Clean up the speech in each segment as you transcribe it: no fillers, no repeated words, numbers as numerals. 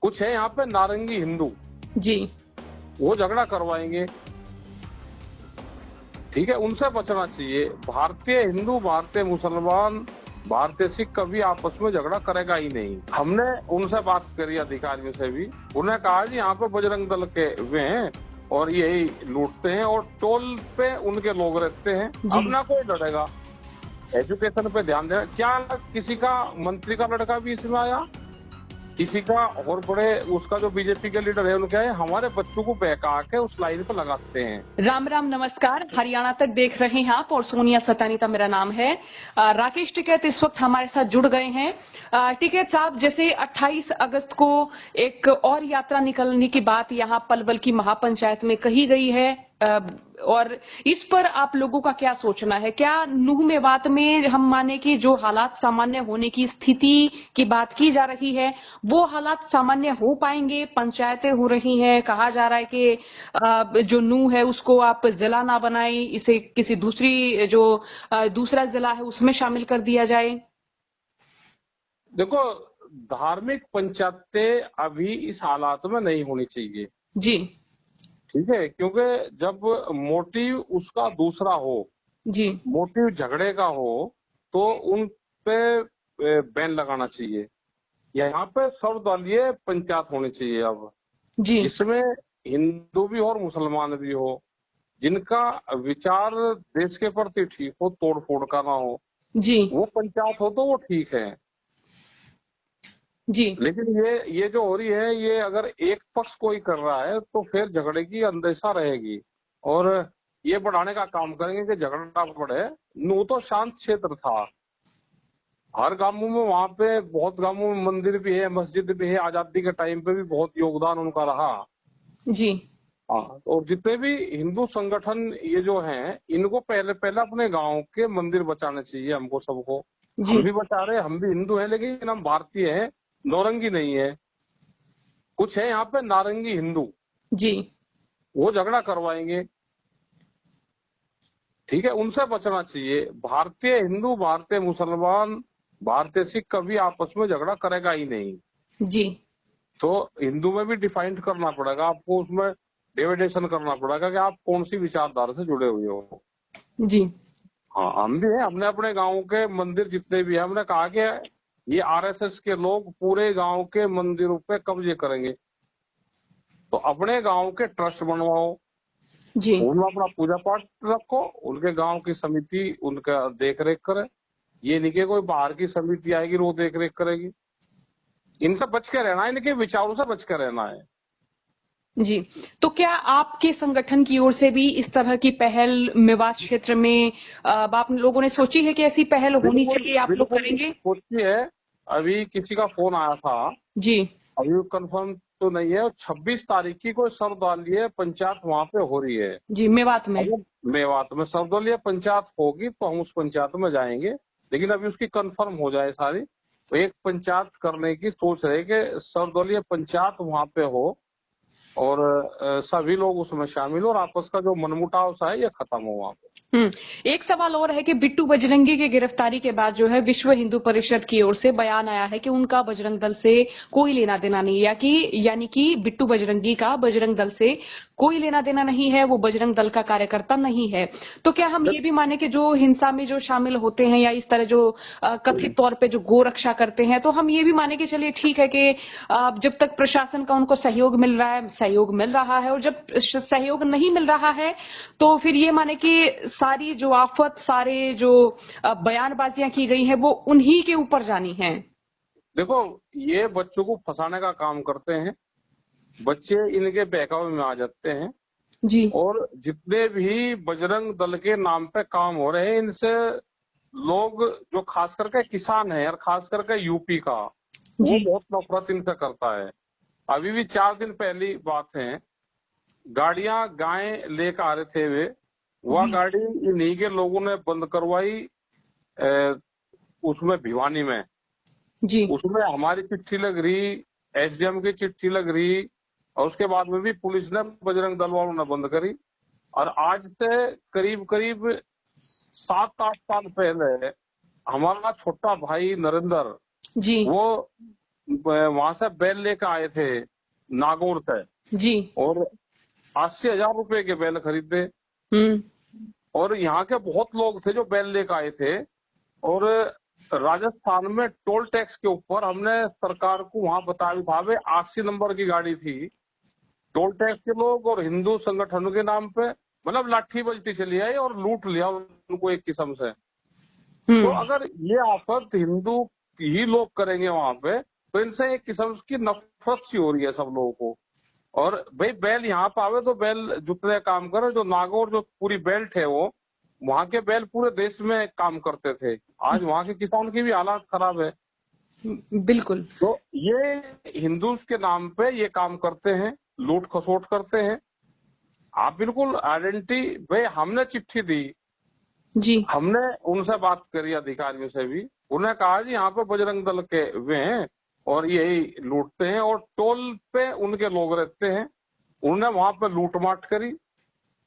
कुछ है यहाँ पे नारंगी हिंदू, जी। वो झगड़ा करवाएंगे। ठीक है, उनसे बचना चाहिए। भारतीय हिंदू, भारतीय मुसलमान, भारतीय सिख कभी आपस में झगड़ा करेगा ही नहीं। हमने उनसे बात करी, अधिकारियों से भी, उन्हें कहा जी यहाँ पे बजरंग दल के वे हैं और यही लूटते हैं और टोल पे उनके लोग रहते हैं। जी। अब ना कोई लड़ेगा। एजुकेशन पे ध्यान देना। क्या किसी का मंत्री का लड़का भी इसमें आया? किसी का और बड़े उसका जो बीजेपी के लीडर है उनके आए? हमारे बच्चों को बहका के उस लाइन पे लगाते हैं। राम राम, नमस्कार। हरियाणा तक देख रहे हैं आप और सोनिया सतानीता मेरा नाम है। राकेश टिकैत इस वक्त हमारे साथ जुड़ गए हैं। टिकैत साहब, जैसे 28 अगस्त को एक और यात्रा निकलने की बात यहाँ पलवल की महापंचायत में कही गई है, और इस पर आप लोगों का क्या सोचना है? क्या नूह मेवात में हम माने कि जो हालात सामान्य होने की स्थिति की बात की जा रही है, वो हालात सामान्य हो पाएंगे? पंचायतें हो रही हैं, कहा जा रहा है कि जो नूह है उसको आप जिला ना बनाएं, इसे किसी दूसरी जो दूसरा जिला है उसमें शामिल कर दिया जाए। देखो, धार्मिक पंचायतें अभी इस हालात में नहीं होनी चाहिए। जी। ठीक है, क्योंकि जब मोटिव उसका दूसरा हो, जी। मोटिव झगड़े का हो, तो उन पे बैन लगाना चाहिए। यहाँ पे सर्वदलीय पंचायत होनी चाहिए अब, जी। जिसमें हिंदू भी हो और मुसलमान भी हो, जिनका विचार देश के प्रति ठीक हो, तोड़ फोड़ का ना हो, जी। वो पंचायत हो तो वो ठीक है। जी। लेकिन ये जो हो रही है, ये अगर एक पक्ष कोई कर रहा है तो फिर झगड़े की अंदेशा रहेगी और ये बढ़ाने का काम करेंगे कि झगड़ा बढ़े। नू तो शांत क्षेत्र था, हर गांवों में, वहां पे बहुत गांवों में मंदिर भी है, मस्जिद भी है, आजादी के टाइम पे भी बहुत योगदान उनका रहा। जी। हाँ, और जितने भी हिंदू संगठन ये जो हैं, इनको पहले पहले अपने गांव के मंदिर बचाने चाहिए हमको सबको। जी। हम भी बचा रहे, हम भी हिंदू हैं, लेकिन हम भारतीय हैं, नौरंगी नहीं है। कुछ है यहाँ पे नारंगी हिंदू, जी। वो झगड़ा करवाएंगे। ठीक है, उनसे बचना चाहिए। भारतीय हिंदू, भारतीय मुसलमान, भारतीय सिख कभी आपस में झगड़ा करेगा ही नहीं। जी। तो हिंदू में भी डिफाइन करना पड़ेगा आपको, उसमें डिवाइडेशन करना पड़ेगा कि आप कौन सी विचारधारा से जुड़े हुए हो। जी। हाँ, हम भी हैं, हमने अपने गांव के मंदिर जितने भी हैं, हमने कहा कि ये आरएसएस के लोग पूरे गांव के मंदिरों पे कब्जे करेंगे, तो अपने गांव के ट्रस्ट बनवाओ, जी। उनमें अपना पूजा पाठ रखो, उनके गांव की समिति उनका देख रेख करे। ये नहीं कि कोई बाहर की समिति आएगी वो देख रेख करेगी। इनसे बच के रहना है, इनके विचारों से बच के रहना है। जी। तो क्या आपके संगठन की ओर से भी इस तरह की पहल मेवात क्षेत्र में आप लोगों ने सोची है कि ऐसी पहल होनी बिल्कुल चाहिए, आप लोग बिल्कुल करेंगे? सोचिए है। अभी किसी का फोन आया था, जी। अभी कंफर्म तो नहीं है, 26 तारीख की कोई सर्वदलीय पंचायत वहां पे हो रही है। जी, मेवात में। अगर मेवात में सर्वदलीय पंचायत होगी तो हम उस पंचायत में जाएंगे, लेकिन अभी उसकी कंफर्म हो जाए सारी, तो एक पंचायत करने की सोच रहे कि सर्वदलीय पंचायत वहां पे हो और सभी लोग उसमें शामिल हो और आपस का जो मनमुटाव सा है ये खत्म हो वहां पे। एक सवाल और है कि बिट्टू बजरंगी की गिरफ्तारी के बाद जो है विश्व हिंदू परिषद की ओर से बयान आया है कि उनका बजरंग दल से कोई लेना देना नहीं, यानी कि बिट्टू बजरंगी का बजरंग दल से कोई लेना देना नहीं है, वो बजरंग दल का कार्यकर्ता नहीं है। तो क्या हम ये भी माने कि जो हिंसा में जो शामिल होते हैं या इस तरह जो कथित तौर पे जो गो रक्षा करते हैं, तो हम ये भी माने कि चलिए ठीक है कि जब तक प्रशासन का उनको सहयोग मिल रहा है, सहयोग मिल रहा है, और जब सहयोग नहीं मिल रहा है तो फिर ये माने कि सारी जो आफत, सारे जो बयानबाजियां की गई हैं वो उन्हीं के ऊपर जानी है? देखो, ये बच्चों को फंसाने का काम करते हैं, बच्चे इनके बहकावे में आ जाते हैं। जी। और जितने भी बजरंग दल के नाम पे काम हो रहे हैं, इनसे लोग, जो खास करके किसान है और खास करके यूपी का, वो जी। बहुत नफरत इनसे करता है। अभी भी 4 दिन पहली बात है, गाड़ियां गायें लेकर आ रहे थे वे, वह जी। गाड़ी इन्हीं के लोगों ने बंद करवाई। अ, उसमें भिवानी में, जी। उसमें हमारी चिट्ठी लग रही, एसडीएम की चिट्ठी लग रही, और उसके बाद में भी पुलिस ने, बजरंग दल वालों ने बंद करी। और आज से करीब करीब 7-8 साल पहले हमारा छोटा भाई नरेंद्र, जी। वो वहां से बैल लेकर आए थे नागौर से, जी। और 80,000 रुपए के बैल खरीदे। हम्म। और यहाँ के बहुत लोग थे जो बैल लेकर आए थे। और राजस्थान में टोल टैक्स के ऊपर हमने सरकार को वहां बताया था, भाई 80 नंबर की गाड़ी थी, टोल टैक्स के लोग और हिंदू संगठनों के नाम पे मतलब लाठी बजती चली आई और लूट लिया उनको एक किस्म से। तो हम्म। अगर ये आफत हिंदू ही लोग करेंगे वहां पे, तो इनसे एक किस्म की नफरत सी हो रही है सब लोगों को। और भाई बैल यहाँ पे आवे तो बैल जुतने काम करे। जो नागौर जो पूरी बेल्ट है वो, वहां के बैल पूरे देश में काम करते थे। आज वहां के किसान की भी हालत खराब है। बिल्कुल। तो ये हिंदूज के नाम पे ये काम करते हैं, लूट खसोट करते हैं। आप बिल्कुल आइडेंटिटी, भाई हमने चिट्ठी दी, जी। हमने उनसे बात करी अधिकारियों से भी, उन्हें कहा जी यहाँ पे बजरंग दल के वे हैं और यही लूटते हैं, और टोल पे उनके लोग रहते हैं। उन्होंने वहां पे लूटमाट करी,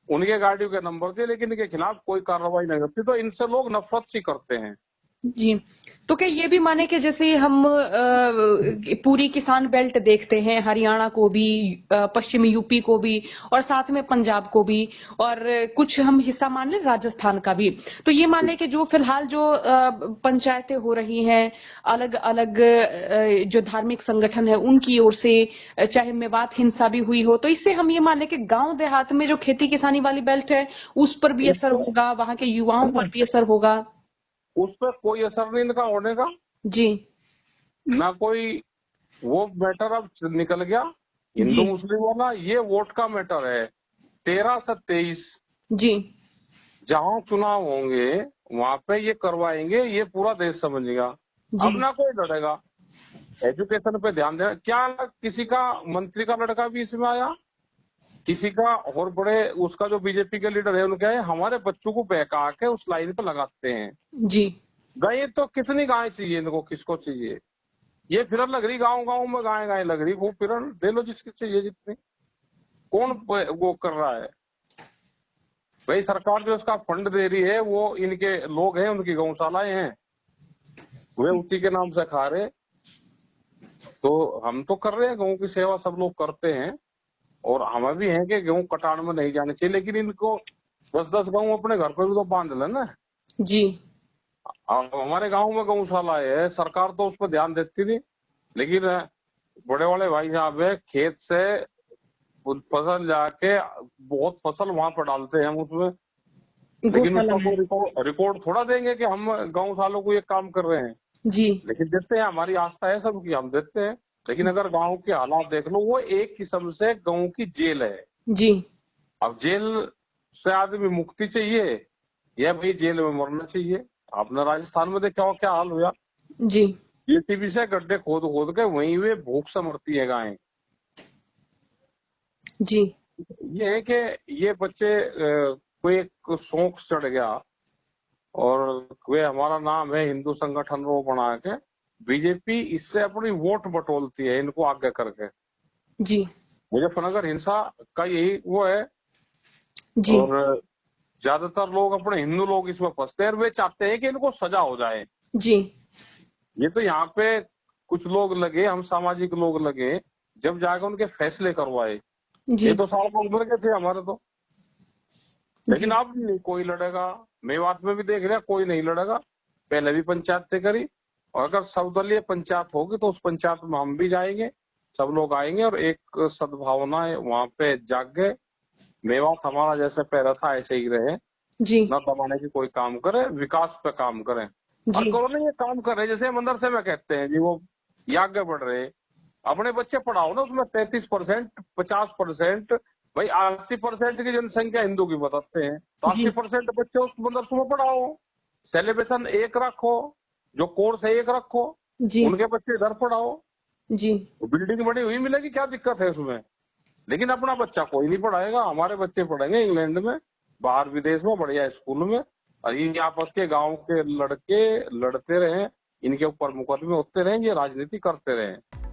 उनके गाड़ियों के नंबर थे, लेकिन इनके खिलाफ कोई कार्रवाई नहीं होती। तो इनसे लोग नफरत सी करते हैं। जी। तो क्या ये भी माने कि जैसे हम पूरी किसान बेल्ट देखते हैं, हरियाणा को भी, पश्चिमी यूपी को भी, और साथ में पंजाब को भी, और कुछ हम हिस्सा मान लें राजस्थान का भी, तो ये मान लें कि जो फिलहाल जो पंचायतें हो रही हैं अलग अलग जो धार्मिक संगठन है उनकी ओर से, चाहे मेवात हिंसा भी हुई हो, तो इससे हम ये मान लें कि गांव देहात में जो खेती किसानी वाली बेल्ट है उस पर भी असर होगा, वहां के युवाओं पर भी असर होगा। उस पर कोई असर नहीं इनका होने का, जी। ना कोई वो मैटर अब निकल गया हिंदू जी। मुस्लिम वाला। ये वोट का मैटर है। 13 से 23 जी। जहां चुनाव होंगे वहां पे ये करवाएंगे, ये पूरा देश समझेगा। जी। अब ना कोई लड़ेगा। एजुकेशन पे ध्यान देना, क्या किसी का मंत्री का लड़का भी इसमें आया, किसी का और बड़े उसका जो बीजेपी के लीडर है उनका है, हमारे बच्चों को बहका के उस लाइन पे लगाते हैं। जी। गाय तो कितनी गाय चाहिए इनको, किसको चाहिए? ये फिरन लग रही गांव गांव में, गाय गाय लग रही, वो फिरन दे लो जिसकी चाहिए जितनी। कौन वो कर रहा है? भाई सरकार जो उसका फंड दे रही है वो इनके लोग हैं, उनकी गौशालाएं हैं, वे उसी के नाम से खा रहे। तो हम तो कर रहे हैं गऊ की सेवा, सब लोग करते हैं, और हमें भी है कि गेहूं कटान में नहीं जाने चाहिए, लेकिन इनको 10-10 गेहूं अपने घर पे भी तो बांध लेना। जी। अब हमारे गांव में गौशाला है, सरकार तो उस पर ध्यान देती नहीं, लेकिन बड़े वाले भाई साहब है, खेत से फसल जाके बहुत फसल वहां पर डालते हैं हम उसमें, लेकिन गौशाला उसका में। कोई रिकॉर्ड थोड़ा देंगे कि हम गौशालों को ये काम कर रहे हैं। जी। लेकिन देते हैं, हमारी आस्था है सबकी, हम देते हैं। लेकिन अगर गांव के हालात देख लो, वो एक किस्म से गांव की जेल है। जी। अब जेल से आदमी मुक्ति चाहिए या भाई जेल में मरना चाहिए? आपने राजस्थान में देखा हो क्या हाल हुआ। जी। जेसीबी से गड्ढे खोद खोद के वहीं वे भूख से मरती है गायें। जी। ये है कि ये बच्चे कोई एक शौक चढ़ गया, और वे हमारा नाम है हिंदू संगठन वो बना के, बीजेपी इससे अपनी वोट बटोलती है इनको आगे करके। जी। मुजफ्फरनगर हिंसा का यही वो है। जी। और ज्यादातर लोग अपने हिंदू लोग इसमें फंसते हैं, और वे चाहते हैं कि इनको सजा हो जाए। जी। ये तो यहाँ पे कुछ लोग लगे, हम सामाजिक लोग लगे, जब जाकर उनके फैसले करवाए। जी। ये तो साल को उम्र के थे हमारे तो, लेकिन जी। अब नहीं कोई लड़ेगा। मेवात में भी देख रहे कोई नहीं लड़ेगा। पहले भी पंचायतें करी, और अगर सर्वदलीय पंचायत होगी तो उस पंचायत में हम भी जाएंगे, सब लोग आएंगे, और एक सद्भावना वहां पे जागे। मेवात हमारा जैसे पहला था ऐसे ही रहे, जी। न दबाने की कोई काम करे, विकास पे काम करें। और जी। करो नहीं ये काम कर रहे, जैसे मदरसे में कहते हैं जी वो ये आगे बढ़ रहे। अपने बच्चे पढ़ाओ ना, उसमें 33%, 50%, भाई 80% की जनसंख्या हिंदू की बताते हैं, तो जी। 80% बच्चे उस मदरसे में पढ़ाओ। सेलिब्रेशन एक रखो, जो कोर्स है एक रखो, जी। उनके बच्चे इधर पढ़ाओ। जी। बिल्डिंग बड़ी हुई मिलेगी, क्या दिक्कत है उसमें? लेकिन अपना बच्चा कोई नहीं पढ़ाएगा। हमारे बच्चे पढ़ेंगे इंग्लैंड में, बाहर विदेश में, बढ़िया स्कूल में, और ये आपस के गांव के लड़के लड़ते रहे, इनके ऊपर मुकदमे होते रहे, ये राजनीति करते रहे।